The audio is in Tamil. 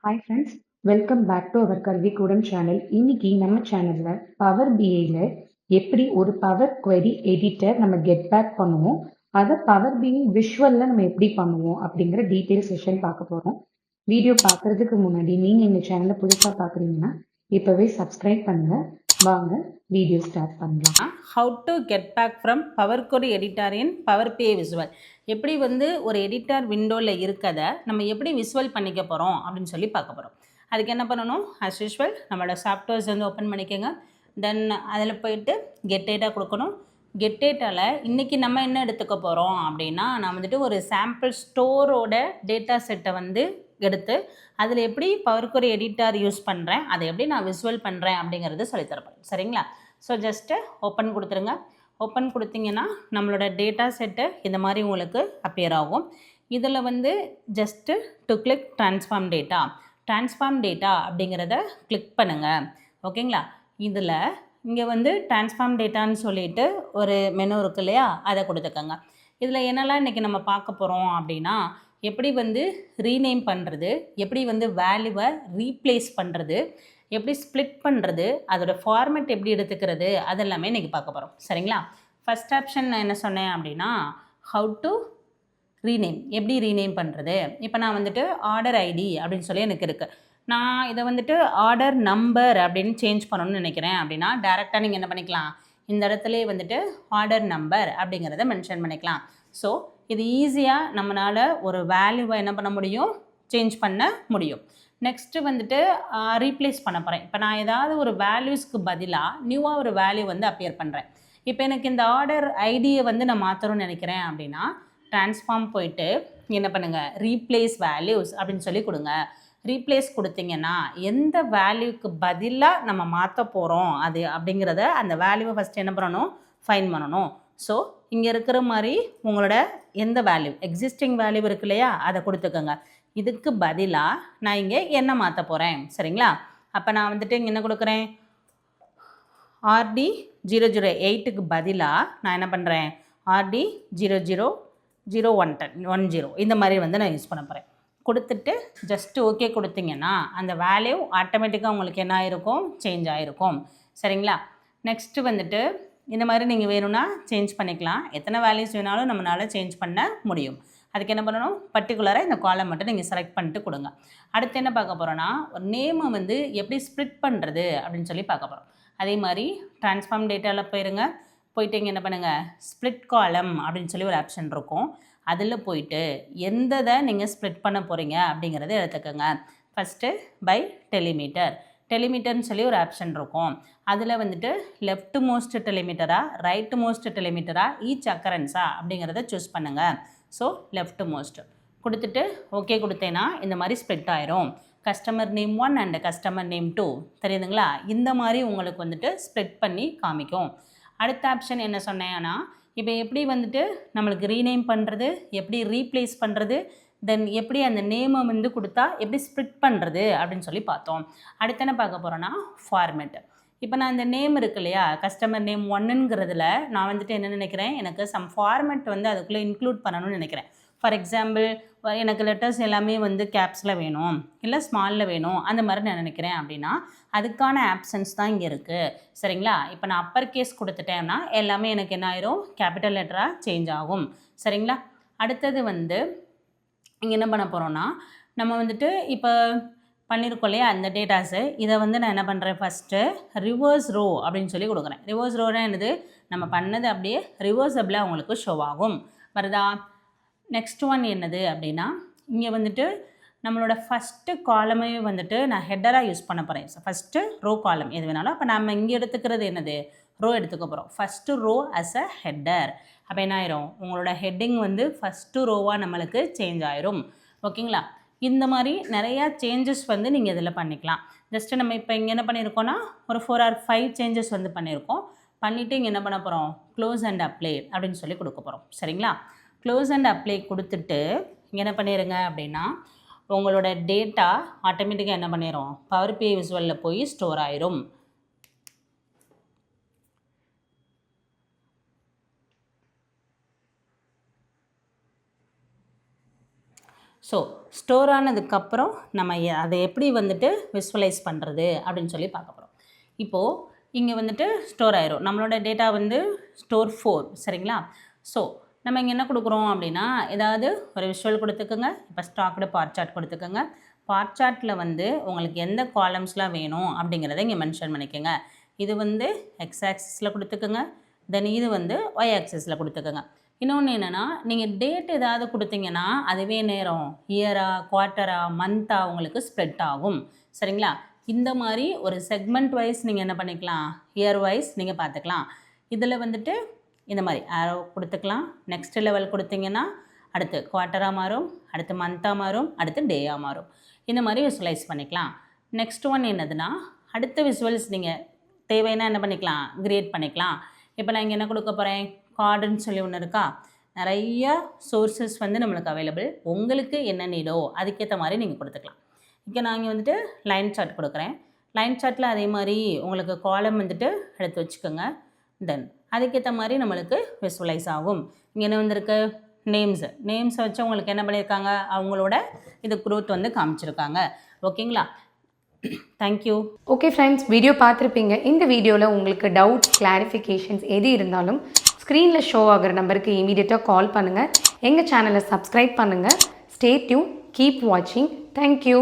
Hi friends, welcome back to our Kalvikoodam channel. இன்னைக்கு நம்ம சேனல்ல பவர் பிஐல எப்படி ஒரு பவர் query எடிட்டர் நம்ம கெட் பேக் பண்ணுவோம், அதை பவர் பிஐ விஷுவல்ல நம்ம எப்படி பண்ணுவோம் அப்படிங்கிற டீட்டெயில் செஷன் பார்க்க போறோம். வீடியோ பார்க்கறதுக்கு முன்னாடி நீங்க இந்த சேனலை புதுசா பார்க்குறீங்கன்னா இப்பவே சப்ஸ்கிரைப் பண்ணுங்க. வாங்க வீடியோ ஸ்டார்ட் பண்ணலாம். How to get back from power query editor in power BI visual. எப்படி ஒரு எடிட்டர் விண்டோவில் இருக்கதை நம்ம எப்படி விஷுவல் பண்ணிக்க போகிறோம் அப்படின்னு சொல்லி பார்க்க போகிறோம். அதுக்கு என்ன பண்ணணும்? ஆஸ் யூஸ்வல் நம்மளோட சாஃப்ட்வேர்ஸ் ஓப்பன் பண்ணிக்கோங்க. தென் அதில் போயிட்டு கெட் டேட்டா கொடுக்கணும். கெட் டேட்டாவில் இன்றைக்கி நம்ம என்ன எடுத்துக்க போகிறோம் அப்படின்னா, நான் ஒரு சாம்பிள் ஸ்டோரோட டேட்டா செட்டை எடுத்து அதில் எப்படி பவர் query எடிட்டர் யூஸ் பண்ணுறேன், அதை எப்படி நான் விஷுவல் பண்ணுறேன் அப்படிங்கிறது சொல்லித்தரப்போம். சரிங்களா? ஸோ ஜஸ்ட்டு ஓப்பன் கொடுத்துருங்க. ஓப்பன் கொடுத்தீங்கன்னா நம்மளோட டேட்டா செட்டு இந்த மாதிரி உங்களுக்கு அப்பியர் ஆகும். இதில் just to click transform data அப்படிங்கிறத கிளிக் பண்ணுங்கள். ஓகேங்களா? இதில் இங்கே ட்ரான்ஸ்ஃபார்ம் டேட்டான்னு சொல்லிட்டு ஒரு மெனு இருக்கு இல்லையா, அதை கொடுத்துக்கோங்க. இதில் என்னெல்லாம் இன்றைக்கி நம்ம பார்க்க போகிறோம் அப்படின்னா, எப்படி ரீநேம் பண்ணுறது, எப்படி வேல்யூவை ரீப்ளேஸ் பண்ணுறது, எப்படி ஸ்ப்ளிட் பண்ணுறது, அதோட ஃபார்மேட் எப்படி எடுத்துக்கிறது, அதெல்லாமே இன்றைக்கி பார்க்க போகிறோம். சரிங்களா? ஃபஸ்ட் ஆப்ஷன் நான் என்ன சொன்னேன் அப்படின்னா, ஹவு டு ரீநேம், எப்படி ரீநேம் பண்ணுறது. இப்போ நான் ஆர்டர் ஐடி அப்படின்னு சொல்லி எனக்கு இருக்குது. நான் இதை ஆர்டர் நம்பர் அப்படின்னு சேஞ்ச் பண்ணணும்னு நினைக்கிறேன் அப்படின்னா, டேரெக்டாக நீங்கள் என்ன பண்ணிக்கலாம், இந்த இடத்துல ஆர்டர் நம்பர் அப்படிங்கிறத மென்ஷன் பண்ணிக்கலாம். ஸோ இது ஈஸியாக நம்மளால் ஒரு வேல்யூவை என்ன பண்ண முடியும், சேஞ்ச் பண்ண முடியும். நெக்ஸ்ட்டு ரீப்ளேஸ் பண்ண போகிறேன். இப்போ நான் ஏதாவது ஒரு வேல்யூஸ்க்கு பதிலாக நியூவாக ஒரு வேல்யூ அப்பியர் பண்ணுறேன். இப்போ எனக்கு இந்த ஆர்டர் ஐடியை நான் மாற்றணும்னு நினைக்கிறேன் அப்படின்னா, ட்ரான்ஸ்ஃபார்ம் போயிட்டு என்ன பண்ணுங்கள், ரீப்ளேஸ் வேல்யூஸ் அப்படின்னு சொல்லி கொடுங்க. ரீப்ளேஸ் கொடுத்தீங்கன்னா எந்த வேல்யூக்கு பதிலாக நம்ம மாற்ற போகிறோம் அது அப்படிங்கிறத அந்த வேல்யூவை ஃபஸ்ட்டு என்ன பண்ணணும், ஃபைன் பண்ணணும். ஸோ இங்கே இருக்கிற மாதிரி உங்களோட எந்த வேல்யூ, எக்ஸிஸ்டிங் வேல்யூ இருக்கு இல்லையா, அதை கொடுத்துக்கோங்க. இதுக்கு பதிலாக நான் இங்கே என்ன மாற்ற போகிறேன். சரிங்களா? அப்போ நான் இங்கே என்ன கொடுக்குறேன், RD 008க்கு பதிலாக நான் என்ன பண்ணுறேன், RD 000110 இந்த மாதிரி நான் யூஸ் பண்ண போகிறேன். கொடுத்துட்டு ஜஸ்ட்டு ஓகே கொடுத்தீங்கன்னா அந்த வேல்யூ ஆட்டோமேட்டிக்காக உங்களுக்கு என்ன ஆகிருக்கும், சேஞ்ச் ஆகிருக்கும். சரிங்களா? நெக்ஸ்ட்டு இந்த மாதிரி நீங்கள் வேணும்னா சேஞ்ச் பண்ணிக்கலாம். எத்தனை வேல்யூஸ் வேணாலும் நம்மளால் சேஞ்ச் பண்ண முடியும். அதுக்கு என்ன பண்ணணும், பர்டிகுலராக இந்த காலம் மட்டும் நீங்கள் செலக்ட் பண்ணிட்டு கொடுங்க. அடுத்து என்ன பார்க்க போகிறோன்னா, ஒரு நேமை எப்படி ஸ்ப்ளிட் பண்ணுறது அப்படின்னு சொல்லி பார்க்க போகிறோம். அதே மாதிரி ட்ரான்ஸ்ஃபார்ம் டேட்டாவில் போயிருங்க. போயிட்டு இங்கே என்ன பண்ணுங்கள், ஸ்ப்ளிட் காலம் அப்படின்னு சொல்லி ஒரு ஆப்ஷன் இருக்கும். அதில் போயிட்டு எந்ததை நீங்கள் ஸ்ப்ளிட் பண்ண போகிறீங்க அப்படிங்கிறத எடுத்துக்கோங்க. ஃபஸ்ட்டு பை டெலிமீட்டர்னு சொல்லி ஒரு ஆப்ஷன் இருக்கும். அதில் லெஃப்ட் மோஸ்ட் டெலிமீட்டரா, ரைட் மோஸ்ட் டெலிமீட்டரா, ஈச் அக்கரன்ஸா அப்படிங்கிறத சூஸ் பண்ணுங்கள். ஸோ லெஃப்ட் மோஸ்ட் கொடுத்துட்டு ஓகே கொடுத்தேன்னா இந்த மாதிரி ஸ்ப்ளிட் ஆயிரும். Customer name 1 and customer name 2 தெரியுதுங்களா, இந்த மாதிரி உங்களுக்கு ஸ்ப்ளிட் பண்ணி காமிக்கும். அடுத்த ஆப்ஷன் என்ன சொன்னேன்னா, இப்போ எப்படி நம்மளுக்கு ரீநேம் பண்ணுறது, எப்படி ரீப்ளேஸ் பண்ணுறது, தென் எப்படி அந்த நேமை கொடுத்தா எப்படி ஸ்ப்ளிட் பண்ணுறது அப்படின்னு சொல்லி பார்த்தோம். அடுத்து என்ன பார்க்க போகிறோன்னா, ஃபார்மேட். இப்போ நான் இந்த நேம் இருக்கு இல்லையா, கஸ்டமர் நேம் 1ங்கிறதுல நான் என்ன நினைக்கிறேன், எனக்கு சம் ஃபார்மேட் அதுக்குள்ளே இன்க்ளூட் பண்ணணும்னு நினைக்கிறேன். ஃபார் எக்ஸாம்பிள் எனக்கு லெட்டர்ஸ் எல்லாமே கேப்ஸில் வேணும், இல்லை ஸ்மாலில் வேணும், அந்த மாதிரி நான் நினைக்கிறேன் அப்படின்னா அதுக்கான ஆப்ஷன்ஸ் தான் இங்கே இருக்குது. சரிங்களா? இப்போ நான் அப்பர் கேஸ் கொடுத்துட்டேன்னா எல்லாமே எனக்கு என்ன ஆயிரும், கேபிட்டல் லெட்டராக சேஞ்ச் ஆகும். சரிங்களா? அடுத்தது இங்கே என்ன பண்ண போகிறோன்னா, நம்ம இப்போ பண்ணியிருக்கோம் இல்லையா அந்த டேட்டாஸு, இதை நான் என்ன பண்ணுறேன், ஃபஸ்ட்டு ரிவர்ஸ் ரோ அப்படின்னு சொல்லி கொடுக்குறேன். ரிவர்ஸ் ரோனா என்னது, நம்ம பண்ணது அப்படியே ரிவர்ஸபிளாக உங்களுக்கு ஷோ ஆகும். வருதா? நெக்ஸ்ட் ஒன் என்னது அப்படின்னா, இங்கே நம்மளோட ஃபஸ்ட்டு காலமே நான் ஹெட்டராக யூஸ் பண்ண போகிறேன். ஃபஸ்ட்டு ரோ காலம் எது வேணாலும். அப்போ நம்ம இங்கே எடுத்துக்கிறது என்னது, ரோ எடுத்துக்க போகிறோம். First row as a header. அப்போ என்ன ஆயிரும், உங்களோட ஹெட்டிங் ஃபஸ்ட்டு ரோவாக நம்மளுக்கு சேஞ்ச் ஆயிரும். ஓகேங்களா? இந்த மாதிரி நிறையா சேஞ்சஸ் நீங்கள் இதில் பண்ணிக்கலாம். ஜஸ்ட்டு நம்ம இப்போ இங்கே என்ன பண்ணியிருக்கோன்னா, ஒரு 4 or 5 சேஞ்சஸ் பண்ணியிருக்கோம். பண்ணிவிட்டு இங்கே என்ன பண்ண போகிறோம், க்ளோஸ் அண்ட் அப்ளை அப்படின்னு சொல்லி கொடுக்க போகிறோம். சரிங்களா? க்ளோஸ் அண்ட் அப்ளை கொடுத்துட்டு இங்கே என்ன பண்ணிடுங்க அப்படின்னா, உங்களோட டேட்டா ஆட்டோமேட்டிக்காக என்ன பண்ணிடும், பவர் பிஐ விஷுவலில் போய் ஸ்டோர் ஆயிரும். ஸோ ஸ்டோர் ஆனதுக்கப்புறம் நம்ம அதை எப்படி வந்துட்டு விஸ்வலைஸ் பண்ணுறது அப்படின்னு சொல்லி பார்க்க போகிறோம். இப்போது இங்கே வந்துட்டு ஸ்டோர் ஆயிரும். நம்மளோட டேட்டா வந்து ஸ்டோர் 4 சரிங்களா. ஸோ நம்ம இங்கே என்ன கொடுக்குறோம் அப்படின்னா ஏதாவது ஒரு விஷுவல் கொடுத்துக்கோங்க. இப்போ ஸ்டாக்டு பார் சார்ட் கொடுத்துக்கோங்க. பார் சார்ட்டில் வந்து உங்களுக்கு எந்த காலம்ஸ்லாம் வேணும் அப்படிங்கிறத இங்கே மென்ஷன் பண்ணிக்கோங்க. இது வந்து எக்ஸ் ஆக்சிஸில் கொடுத்துக்கோங்க, தென் இது வந்து ஒய் ஆக்சிஸில் கொடுத்துக்கோங்க. இன்னொன்று என்னென்னா நீங்கள் டேட் ஏதாவது கொடுத்தீங்கன்னா அதுவே நேரம் இயரா குவார்ட்டரா மந்த்தா உங்களுக்கு ஸ்ப்ரெட் ஆகும் சரிங்களா. இந்த மாதிரி ஒரு செக்மெண்ட் வைஸ் நீங்கள் என்ன பண்ணிக்கலாம், இயர் வைஸ் நீங்கள் பார்த்துக்கலாம். இதில் வந்துட்டு இந்த மாதிரி ஆரோ கொடுத்துக்கலாம். நெக்ஸ்ட் லெவல் கொடுத்தீங்கன்னா அடுத்து குவார்ட்டராக மாறும், அடுத்து மந்த்தாக மாறும், அடுத்து டேயாக மாறும். இந்த மாதிரி விசுவலைஸ் பண்ணிக்கலாம். நெக்ஸ்ட் ஒன் என்னதுன்னா அடுத்த விசுவல்ஸ் நீங்கள் தேவைன்னா என்ன பண்ணிக்கலாம், கிரியேட் பண்ணிக்கலாம். இப்போ நான் இங்கே என்ன கொடுக்க போகிறேன், கார்டுன்னு சொல்லி ஒன்று இருக்கா. நிறைய சோர்ஸஸ் வந்து நம்மளுக்கு அவைலபிள். உங்களுக்கு என்ன நீடோ அதுக்கேற்ற மாதிரி நீங்கள் கொடுத்துக்கலாம். இங்கே நான் இங்கே வந்துட்டு லைன் சார்ட் கொடுக்குறேன். லைன் சார்ட்டில் அதே மாதிரி உங்களுக்கு காலம் வந்துட்டு எடுத்து வச்சுக்கோங்க. தென் அதுக்கேற்ற மாதிரி நம்மளுக்கு விசுவலைஸ் ஆகும். இங்கே என்ன வந்திருக்கு, நேம்ஸை வச்சு உங்களுக்கு என்ன பண்ணியிருக்காங்க, அவங்களோட இது குரோத் வந்து காமிச்சிருக்காங்க. ஓகேங்களா. தேங்க்யூ. ஓகே ஃப்ரெண்ட்ஸ், வீடியோ பார்த்துருப்பீங்க. இந்த வீடியோவில் உங்களுக்கு டவுட்ஸ் கிளாரிஃபிகேஷன்ஸ் எது இருந்தாலும் ஸ்க்ரீனில் ஷோ ஆகிற நம்பருக்கு இமீடியட்டாக கால் பண்ணுங்கள். எங்கள் சேனலை சப்ஸ்கிரைப் பண்ணுங்கள். ஸ்டே டியூன், கீப் வாட்சிங். தேங்க்யூ.